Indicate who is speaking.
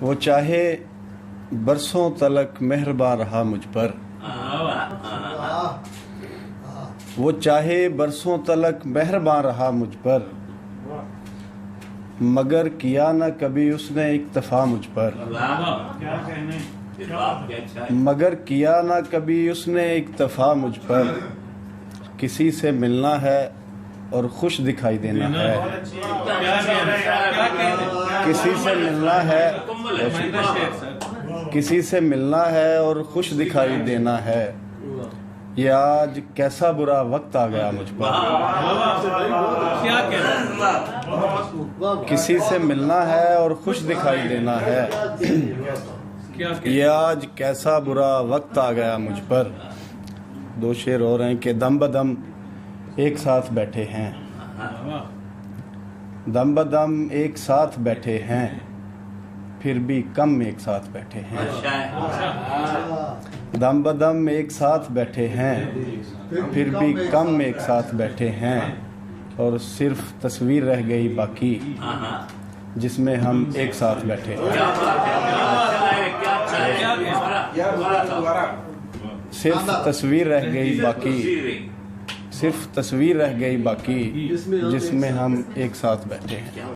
Speaker 1: वो चाहे बरसों तलक मेहरबान रहा मुझ पर, वो चाहे बरसों तलक मेहरबान रहा मुझ पर, मगर किया न कभी उसने इक्तफा मुझ पर, मगर किया न कभी उसने इक्तफा मुझ पर। किसी से मिलना है और खुश दिखाई देना है, किसी से मिलना है, किसी से मिलना है और खुश दिखाई देना है। ये आज कैसा बुरा वक्त आ गया मुझ पर। किसी से मिलना है और खुश दिखाई देना है। ये आज कैसा बुरा वक्त आ गया मुझ पर। दो शेर और हैं कि दम बदम एक साथ बैठे हैं, दम बदम एक साथ बैठे हैं, फिर भी कम एक साथ बैठे हैं। दम बदम एक साथ बैठे हैं, फिर भी कम एक साथ बैठे हैं, और सिर्फ तस्वीर रह गई बाकी जिसमें हम एक साथ बैठे हैं। सिर्फ तस्वीर रह गई बाकी, सिर्फ तस्वीर रह गई बाकी जिसमें हम एक साथ बैठे हैं।